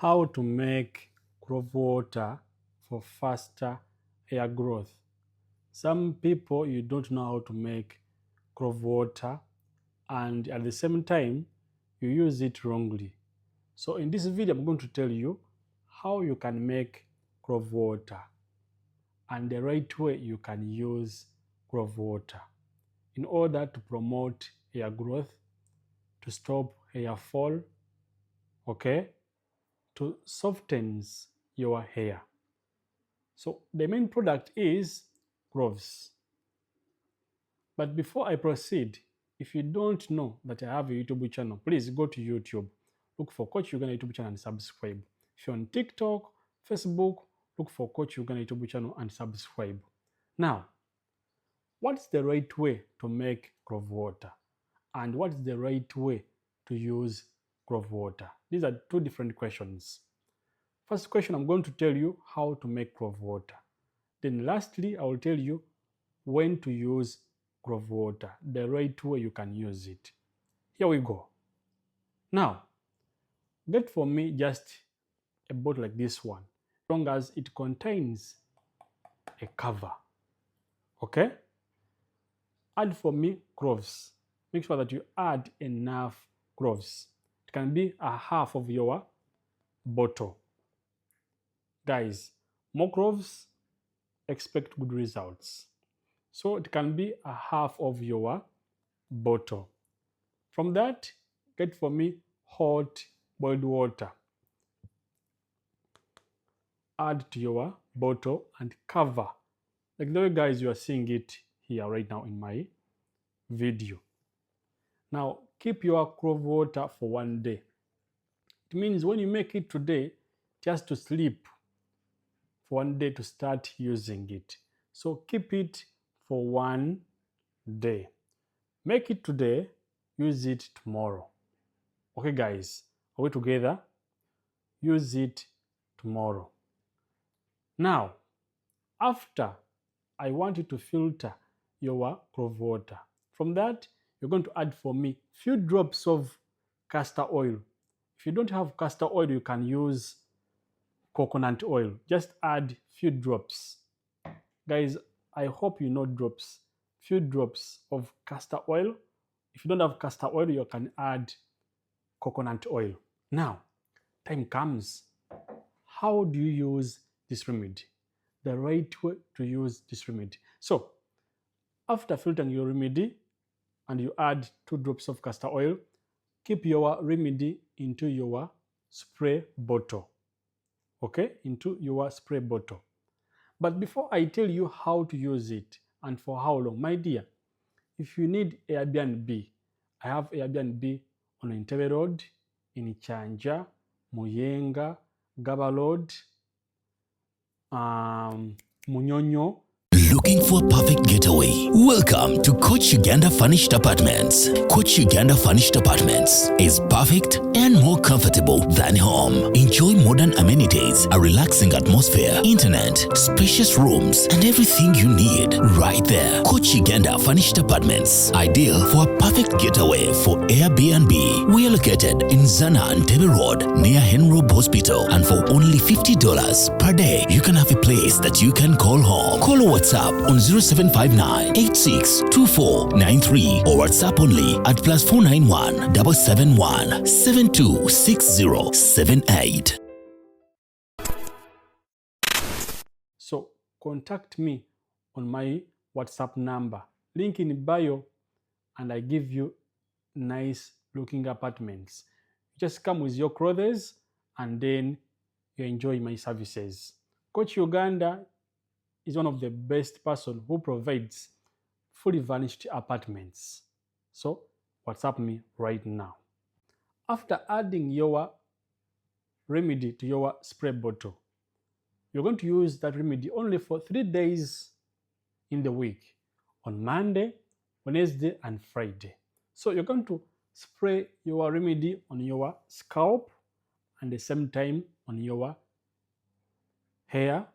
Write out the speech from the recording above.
How to make clove water for faster hair growth. Some people, you don't know how to make clove water, and at the same time you use it wrongly. So in this video I'm going to tell you how you can make clove water and the right way you can use clove water in order to promote hair growth, to stop hair fall, okay, to softens your hair. So the main product is cloves. But before I proceed, if you don't know that I have a YouTube channel, please go to YouTube, look for Coach Uganda YouTube channel and subscribe. If you're on TikTok, Facebook, look for Coach Uganda YouTube channel and subscribe. Now, what's the right way to make clove water? And what's the right way to use clove water? These are two different questions. First question, I'm going to tell you how to make clove water. Then lastly, I will tell you when to use clove water, the right way you can use it. Here we go. Now, get for me just a bottle like this one, as long as it contains a cover. Okay? Add for me cloves. Make sure that you add enough cloves. It can be a half of your bottle. Guys, more cloves, expect good results. So it can be a half of your bottle. From that, get for me hot boiled water. Add to your bottle and cover. Like the way, guys, you are seeing it here right now in my video. Now, keep your clove water for 1 day. It means when you make it today, just to sleep for 1 day to start using it. So keep it for 1 day. Make it today, use it tomorrow. Okay, guys, are we together? Use it tomorrow. Now, after, I want you to filter your clove water. From that, you're going to add for me few drops of castor oil. If you don't have castor oil, you can use coconut oil. Just add few drops. Guys, I hope you know drops. Few drops of castor oil. If you don't have castor oil, you can add coconut oil. Now, time comes. How do you use this remedy? The right way to use this remedy. So, after filtering your remedy and you add 2 drops of castor oil, keep your remedy into your spray bottle. Okay, into your spray bottle. But before I tell you how to use it and for how long, my dear, if you need Airbnb, I have Airbnb on Entebbe Road, in Chanja, Muyenga, Gaba Road, Munyonyo. Looking for a perfect getaway? Welcome to Coach Uganda Furnished Apartments. Coach Uganda Furnished Apartments is perfect and more comfortable than home. Enjoy modern amenities, a relaxing atmosphere, internet, spacious rooms, and everything you need right there. Coach Uganda Furnished Apartments, ideal for a perfect getaway for Airbnb. We are located in Zana Entebbe Road near Henrob Hospital, and for only $50 per day, you can have a place that you can call home. Call WhatsApp on 0759 862493 or WhatsApp only at +491 771 726078. So contact me on my WhatsApp number, link in bio, and I give you nice looking apartments. Just come with your clothes and then you enjoy my services. Coach Uganda is one of the best person who provides fully furnished apartments. So WhatsApp me right now. After adding your remedy to your spray bottle, you're going to use that remedy only for 3 days in the week, on Monday, Wednesday, and Friday. So you're going to spray your remedy on your scalp and at the same time on your hair